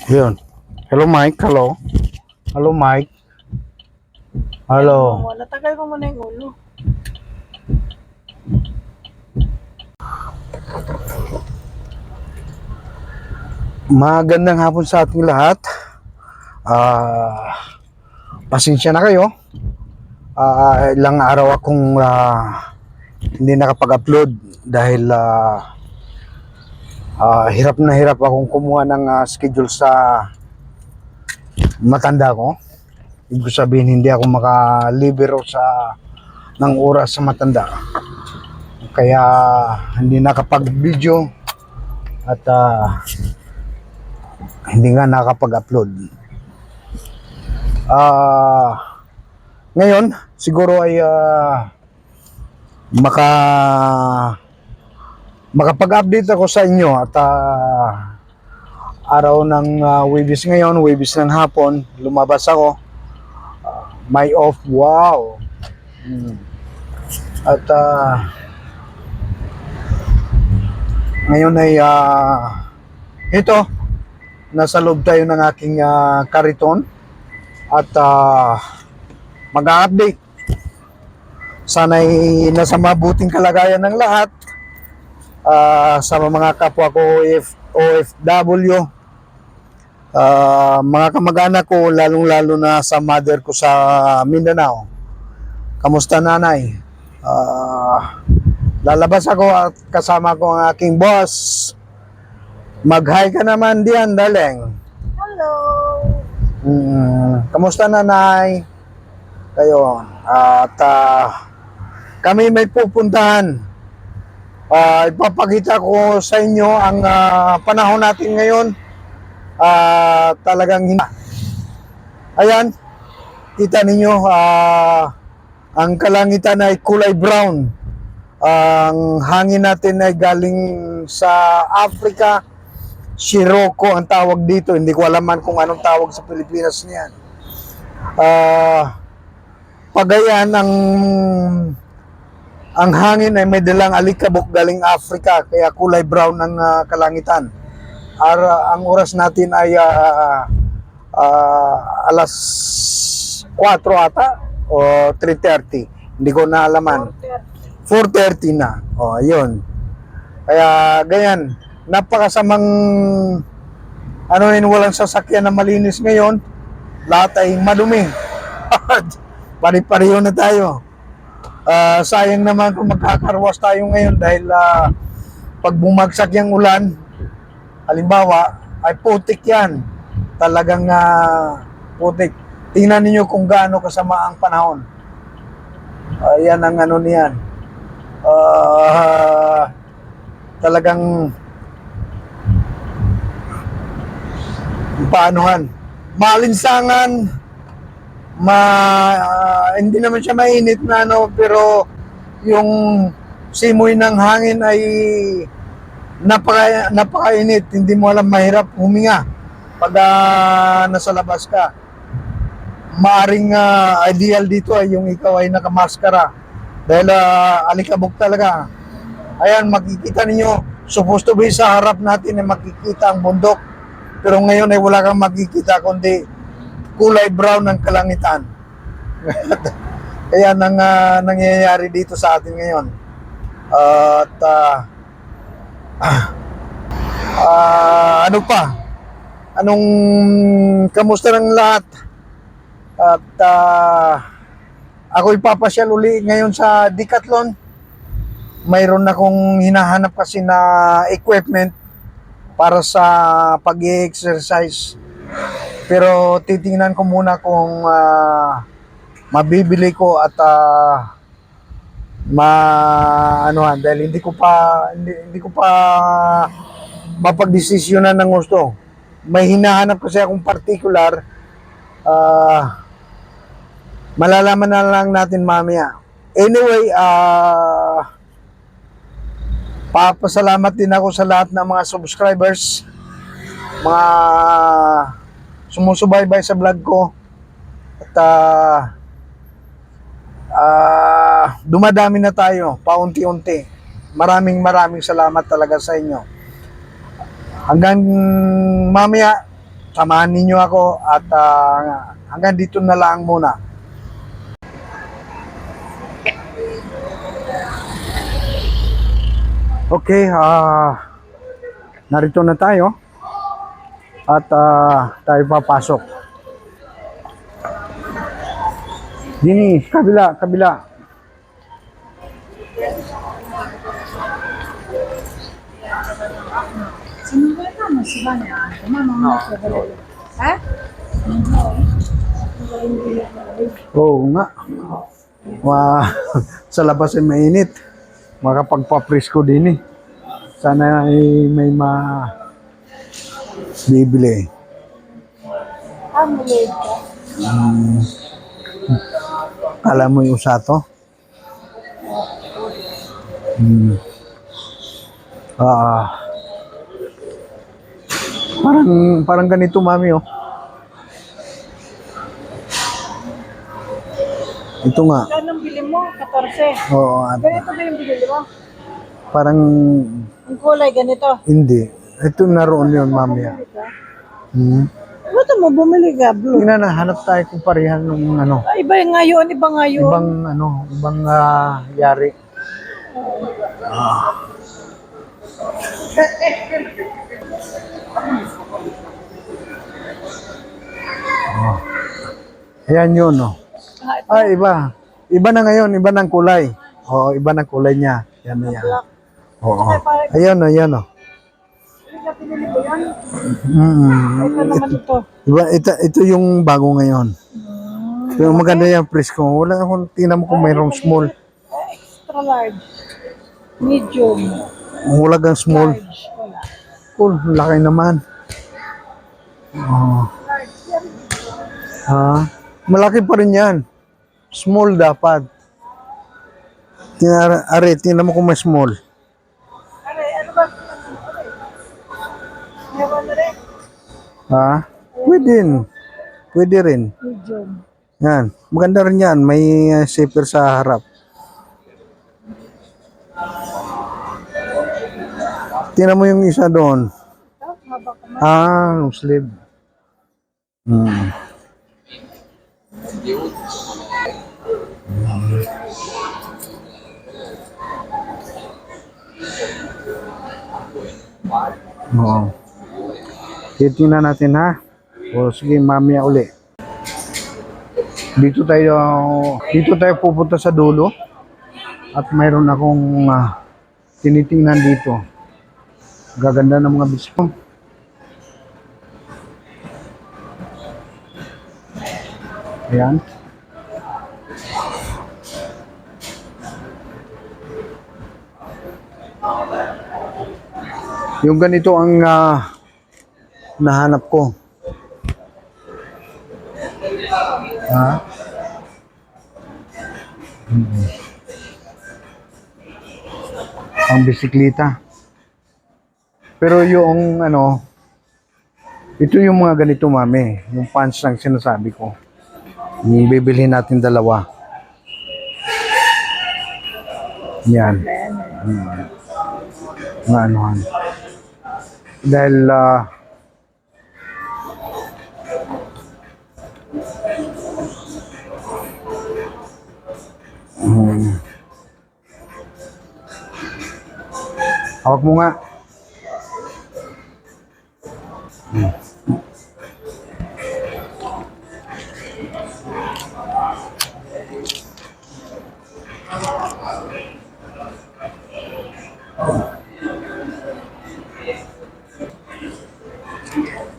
Yun. Hello, Mike. Hello. Hello, Mike. Hello. Natagal ko muna yung ulo. Magandang hapon sa ating lahat. Pasensya na kayo. Ilang araw akong hindi nakapag-upload dahil hirap na hirap akong kumuha ng schedule sa matanda ko. Ibig sabihin hindi ako makalibero ng oras sa matanda. Kaya hindi nakapag-video at hindi nga nakapag-upload. Ngayon, siguro ay makapag-update ako sa inyo at araw ng Webis ngayon, Webis ng hapon, lumabas ako. May off, wow! At ngayon ay ito, nasa loob tayo ng aking kariton at mag-update. Sana'y nasa mabuting kalagayan ng lahat sa mga kapwa ko OFW, mga kamag-anak ko, lalong-lalo na sa mother ko sa Mindanao. Kamusta, nanay? Lalabas ako at kasama ko ang aking boss. Mag-hi ka naman diyan, darling. Hello! Kamusta, nanay? Kayo. At kami may pupuntahan. Ipapakita ko sa inyo ang panahon natin ngayon. Talagang ayan, kita ninyo, ang kalangitan ay kulay brown. Ang hangin natin ay galing sa Africa. Sirocco ang tawag dito. Hindi ko alaman kung anong tawag sa Pilipinas niyan. Pagayan, ang hangin ay may dalang alikabok galing Africa, kaya kulay brown ang kalangitan. Ang oras natin ay alas 4 ata o 3:30. Hindi ko na alaman. 4:30 na. O, ayun. Kaya ganyan, napakasamang walang sasakyan na malinis ngayon. Lahat ay madumi. Pari-pareho na tayo. Sayang naman kung magkakarwas tayo ngayon dahil pag bumagsak yung ulan, halimbawa, ay putik yan. Talagang putik. Tingnan niyo kung gaano kasama ang panahon. Yan ang ano niyan. Talagang paanuhan. Malinsangan, hindi naman siya mainit na pero yung simoy ng hangin ay napakainit. Hindi mo alam, mahirap huminga pag nasa labas ka. Maaring ideal dito ay yung ikaw ay nakamaskara dahil alikabok talaga. Ayan, makikita ninyo, supposed to be sa harap natin ay makikita ang bundok, pero ngayon ay wala kang makikita kundi kulay brown ng kalangitan. Kaya nangyayari dito sa atin ngayon. Ano pa? Kamusta ng lahat? At ako ipapasyal uli ngayon sa Decathlon. Mayroon akong hinahanap kasi na equipment para sa pag-exercise. Pero titingnan ko muna kung mabibili ko at dahil hindi ko pa mapagdesisyonan ng gusto. May hinahanap kasi akong particular, malalaman na lang natin mamaya. Anyway, papasalamat din ako sa lahat ng mga subscribers, mga sumusubaybay sa vlog ko. At dumadami na tayo, paunti-unti. Maraming salamat talaga sa inyo. Hanggang mamaya, samahan ninyo ako at hanggang dito na lang muna. Okay, narito na tayo at tayo papasok. Dini, kabila, kabila. Oo nga. Sa labas ay mainit. Makapagpapresko din eh. Sana ay may bibili. Alam mo yung usato? Parang ganito, mami, oh. Ito nga. Anong bili mo? 14. Oo, Ganito ba yung bili mo? parang Ang kulay ganito. hindi. Ito naroon yun, mami. Ba't mo bumili ka? Blue. Tingnan na, hanap tayo kung parehan ng ano. Ah, iba yung ngayon, iba ngayon. Ibang yari. Ayan yun, no. Ah, ito. Iba. Iba na ngayon, iba ng kulay. Oo, iba ng kulay niya. Yan na yan. Black. Oo. Ayan, ayan, no. Hindi ka pinili mo yan? Ito Mm. naman ito. Iba, ito yung bago ngayon. Yung maganda yung presko. Wala akong, tingnan mo kung mayroong small. Extra large. Medium. Wala kang small. Large. Wala. Cool, laki naman. Oh. Ha? Malaki pa rin yan. Small dapat. Tingnan mo kung may small. Ano ba? Meron na rin. Ha? Pwede rin. Pwede rin. Medium. Yan. Maganda rin yan. May zipper sa harap. Tingnan mo yung isa doon. Haba ka man. Long sleeve. Oo. Titingnan natin, ha. O sige, mamaya uli. Dito tayo pupunta sa dulo. At mayroon akong tinitingnan dito. Gaganda ng mga bispo. Ayan. Yung ganito ang nahanap ko. Ha? Ang bisikleta. Pero yung ito yung mga ganito, mami. Yung pants lang sinasabi ko. Yung bibilhin natin dalawa. Yan. Nga anuhan. Dahil hawak mo nga.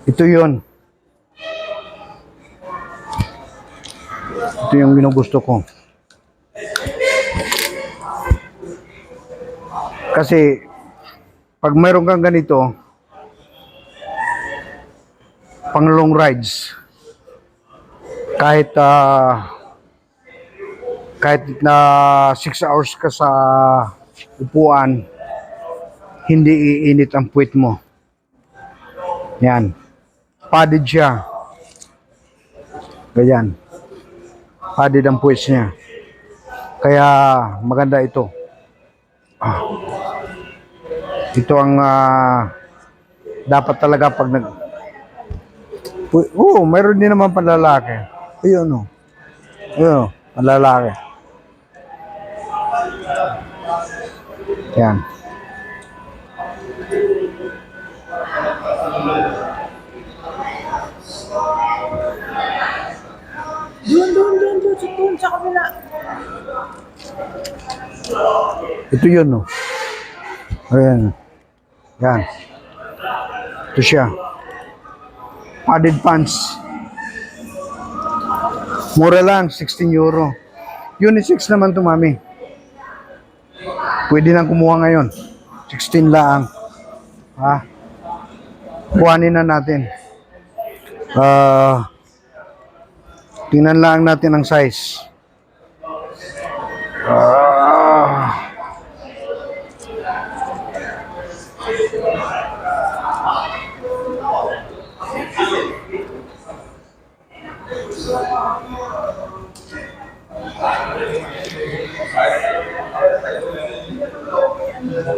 Ito yun. Ito yung ginugusto ko. Kasi, pag mayroon kang ganito, pang long rides, kahit na 6 hours ka sa upuan, hindi iinit ang puwit mo. Yan. Padded siya. Ganyan. Padded ang puwit niya. Kaya maganda ito. Ito ang dapat talaga pag Oo, mayroon din naman panlalaki. Ayun, no. Ayun, panlalaki. Yan. Doon, sa kabila. Ito yun, no. Ayan. Yan. Ito siya. Padded pants. Mura lang, 16 euro. Unisex naman to, mami. Pwede nang kumuha ngayon. 16 lang. Ha? Kuhanin na natin. Tingnan lang natin ang size.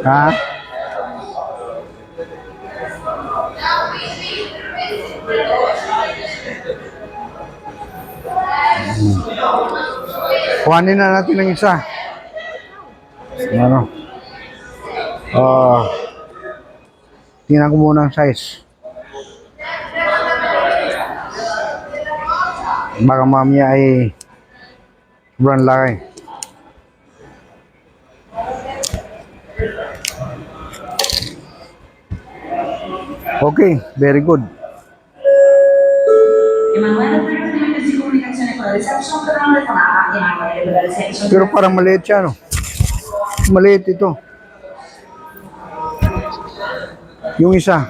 Ha? Kuhanin na natin ang isa. Ano? Tingnan ko muna ang size. Baka mamaya ay sobrang laki. Okay, very good. Pero parang maliit siya, no? Maliit ito. Yung isa.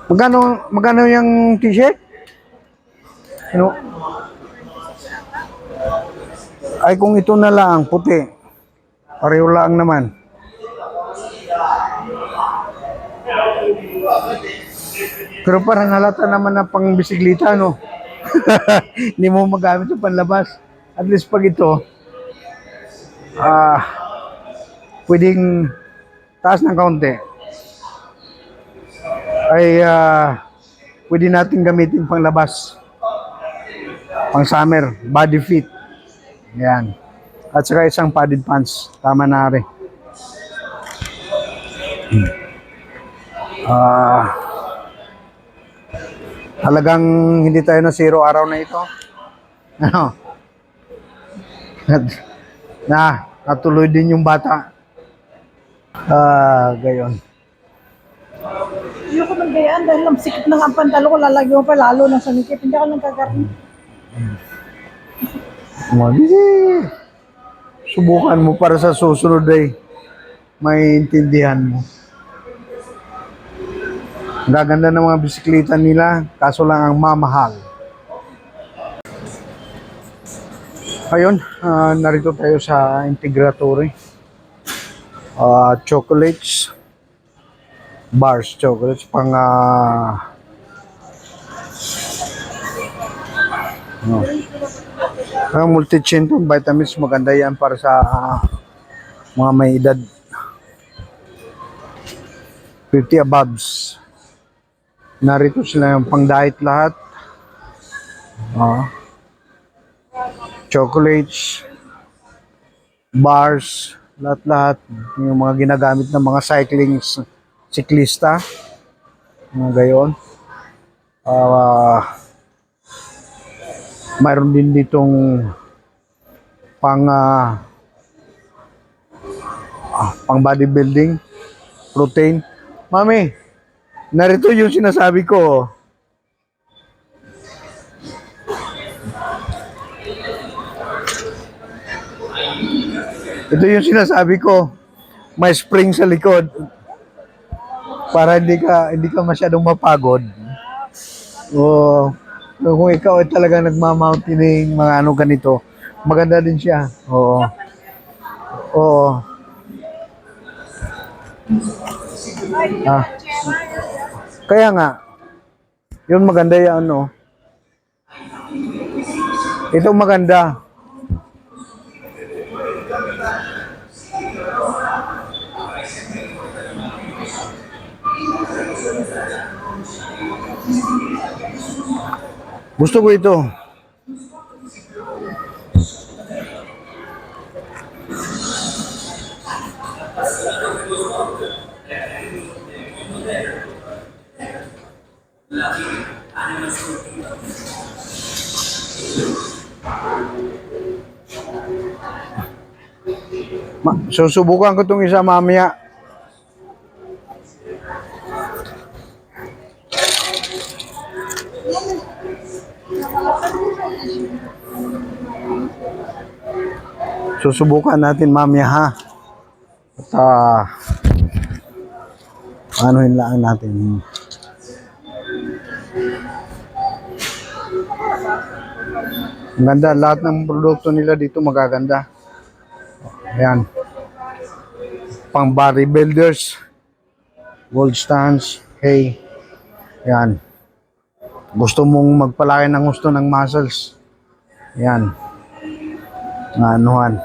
Magkano yung t-shirt? Ano? Ay kung ito na lang, puti. Pareho lang naman. Pero parang halata naman na pang bisikleta, no? Hindi mo magamit yung panlabas. At least pag ito, pwedeng taas ng kaunti. Ay pwede natin gamitin pang labas. Pang summer, body fit. Yan. At saka isang padded pants. Tama na rin. Talagang hindi tayo na zero araw na ito. Ano? Natuloy din yung bata. Gayon. Ayoko ng gayaan dahil ang sikip ng ang pantalo ko, lalagyan mo pa lalo ng sumikip. Hindi ako nagkagarin. Subukan mo para sa susunod ay maintindihan mo. Gaganda ng mga bisikleta nila, kaso lang ang mamahal. Ayun, narito tayo sa Integratory. Chocolates. Bars, chocolates, pang multi-chain itong vitamins, maganda yan para sa mga may edad 50 aboves. Narito sila yung pang diet lahat. Chocolates, bars, lahat-lahat yung mga ginagamit ng mga siklista, mga gayon. Mayroon din ditong pang bodybuilding, protein. Mami, narito yung sinasabi ko. Ito yung sinasabi ko. May spring sa likod. Para hindi ka masyadong mapagod. Kung ikaw ay talaga nagmamountaining, mga ano ganito, maganda din siya. Oo. Kaya nga, Yun maganda yan, no? Ito maganda. Gusto ko ito. Susubukan ko itong isa mamaya. Susubukan natin mamaya, ha. At anuhin lang natin. Ang ganda, lahat ng produkto nila dito magaganda. Ayan. Pang bodybuilders, gold stands, hey. Ayan. Gusto mong magpalaki ng gusto ng muscles. Ayan. Anuhan.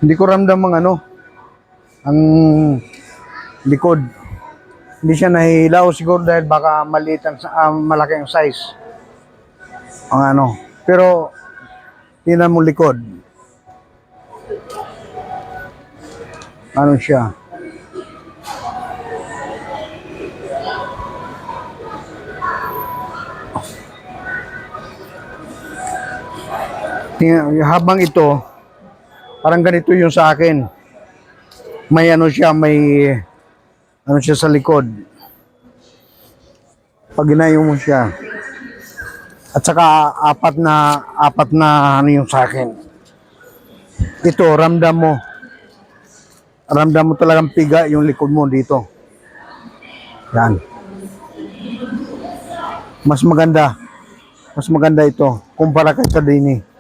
Hindi ko ramdam ang likod. Hindi siya nahihilaw siguro dahil baka maliit malaki ang size. Pero tingnan mo likod. Ano siya? Habang ito, parang ganito yung sa akin. May siya sa likod. Pag ginayo mo siya. At saka apat na yung sa akin. Ito, ramdam mo. Ramdam mo talagang piga yung likod mo dito. Yan. Mas maganda. Mas maganda ito kumpara kay Tadini.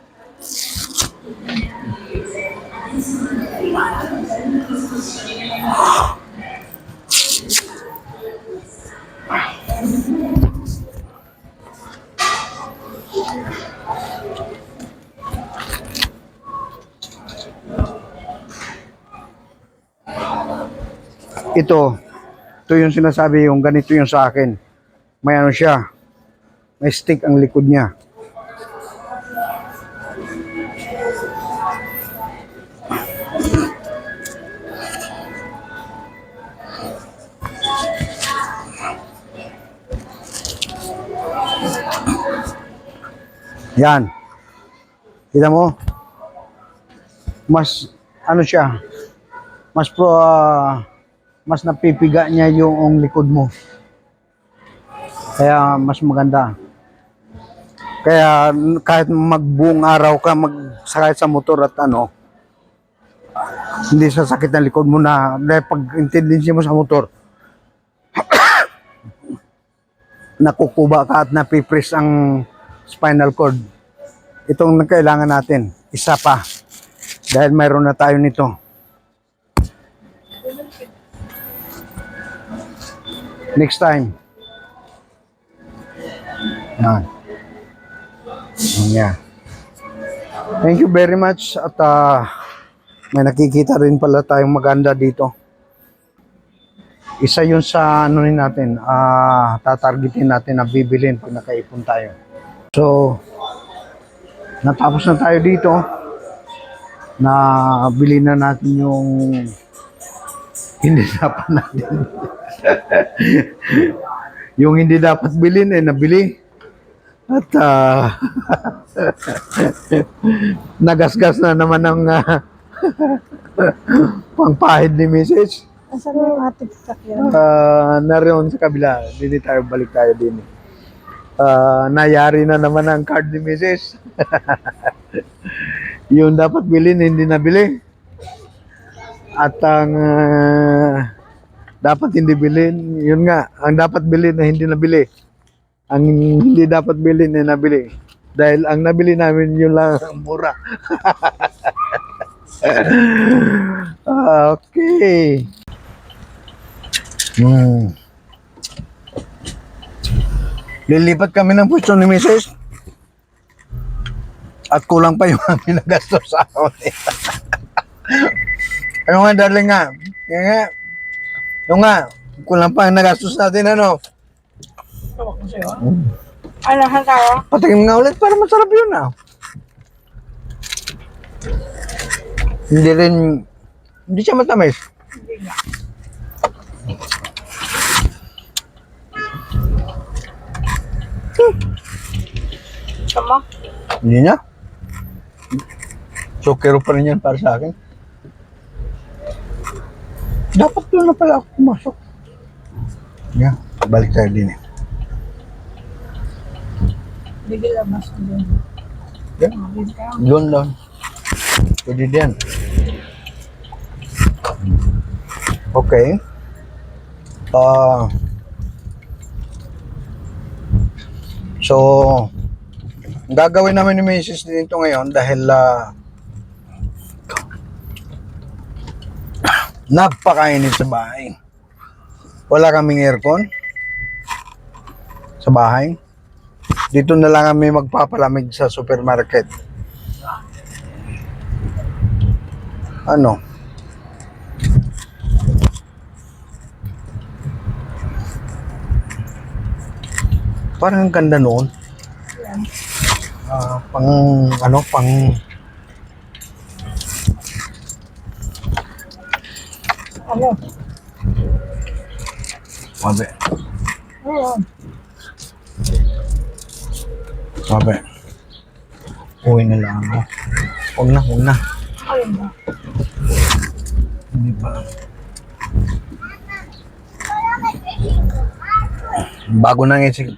Ito yung sinasabi, yung ganito yung sa akin. May siya. May stick ang likod niya. Yan. Kita mo? Mas siya? Mas napipiga niya yung likod mo. Kaya mas maganda. Kaya kahit magbuong araw ka magsakay sa motor at hindi sasakit ang likod mo na dahil pag intendensya mo sa motor, nakukuba ka at napipres ang spinal cord. Itong kailangan natin. Isa pa. Dahil mayroon na tayo nito. Next time. Yan. Yeah. Thank you very much. At may nakikita rin pala tayong maganda dito. Isa yun sa ano rin natin, tatargetin natin na bibilin pag nakaipon tayo. So, natapos na tayo dito. Na bili na natin yung hindi dapat natin. Yung hindi dapat bilhin nabili. At nagasgas na naman ng pangpahid ni Mrs. Asan yung ating sasakyan? Naroon sa kabila. Hindi tayo balik tayo din. Nayari na naman ang card ni Mrs. Yung dapat bilhin, hindi nabili. At ang dapat hindi bilhin, yun nga, ang dapat bilhin na hindi nabili. Ang hindi dapat bilhin na nabili. Dahil ang nabili namin yun lang ang mura. Okay. Lilipat kami ng pwesto ni Mrs. At kulang pa yung aming nagastos sa akin. Ano nga, darling nga. Kaya nga. Ano nga, kulang pa ang nagastos natin, ano. Tawag ko sa'yo. Ano, saan tayo? Patikim nga ulit para masarap yun, ah. Hindi siya matamis. Hindi nga. Tama? Hindi niya. Sukero pa rin yan para sa akin. Dapat doon na pala ako pumasok. Yeah, balik tayo din eh. Bigil labas ko din. Yeah. Doon. Pwede din. Okay. So, gagawin namin ni Mrs. dito ngayon dahil napakainit sa bahay. Wala kaming aircon sa bahay. Dito na lang kami magpapalamig sa supermarket. Ano? Parang ang ganda noon. Yan. Pang Ano? Sabi. Oo. Sabi. Uwi na lang ako. Huwag na. Ayun ba? Hindi pa. Bago nang isip.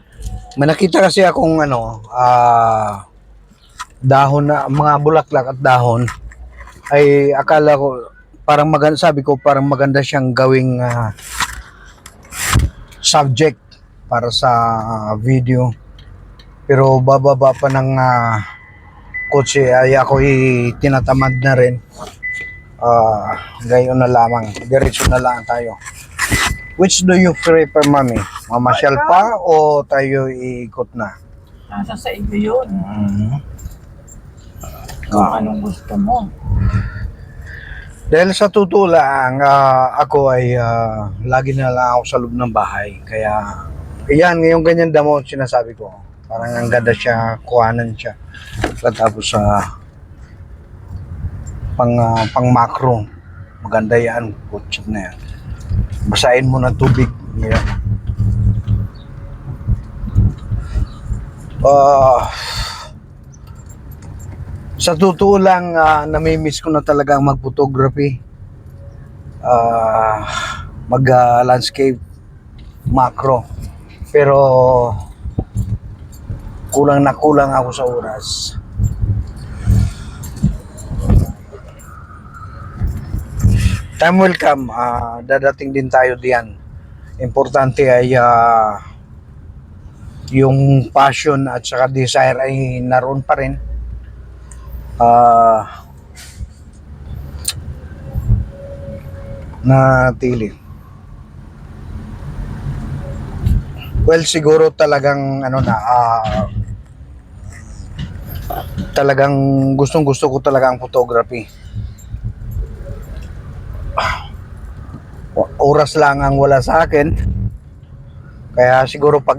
May nakita kasi akong dahon na, mga bulaklak at dahon. Ay akala ko, parang maganda, sabi ko parang maganda siyang gawing subject para sa video. Pero bababa pa ng kotse ay ako tinatamad na rin. Gayon na lamang. Diretso na lang tayo. Which do you prefer, mami? Mamasyal pa o tayo iikot na? Nasa sa iyo yun. Kung Ah. anong gusto mo. Dahil sa totoo lang, ako ay lagi na lang ako sa loob ng bahay. Kaya, yan, yung ganyan damo, sinasabi ko. Parang ang ganda siya, kuhanan siya. Tapos pang macro, maganda yan, kutsit na yan. Basahin mo ng tubig. Yan. Sa totoo lang, namimiss ko na talagang mag-photography. Mag-landscape, macro. Pero kulang na kulang ako sa oras. Time will come, dadating din tayo diyan. Importante ay yung passion at saka desire ay naroon pa rin. Natili. Well, siguro talagang talagang gustong-gusto ko talaga ang photography. oras lang ang wala sa akin. Kaya siguro pag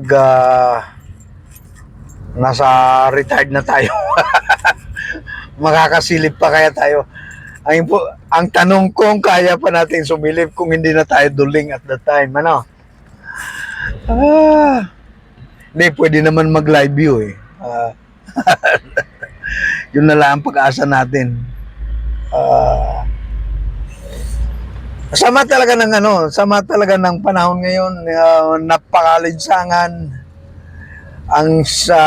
nasa retired na tayo, makakasilip pa kaya tayo. Ang tanong kung kaya pa natin sumilip kung hindi na tayo duling at that time. Ano? Hindi, pwede naman mag-live view eh. Yun na lang ang pag-asa natin. Sama talaga ng sama talaga ng panahon ngayon, napakalinsangan ang sa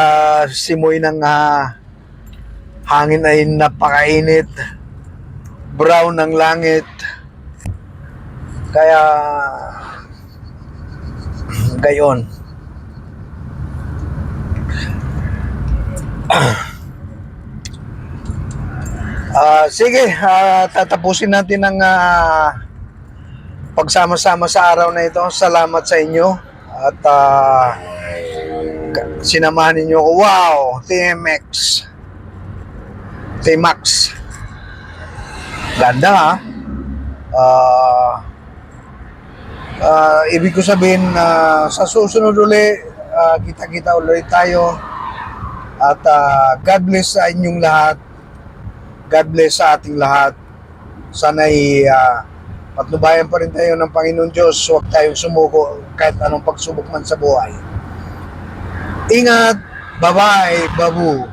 simoy ng hangin ay napakainit, brown ng langit, kaya gayon. Sige, tatapusin natin ang pagsama-sama sa araw na ito. Salamat sa inyo at sinamahan ninyo ako. Wow, TMX, ganda ha. Ibig ko sabihin sa susunod uli, kita-kita ulit tayo at God bless sa inyong lahat. God bless sa ating lahat. Sana'y patnubayan pa rin tayo ng Panginoon Diyos. Huwag tayong sumuko kahit anong pagsubok man sa buhay. Ingat. Bye-bye, babu.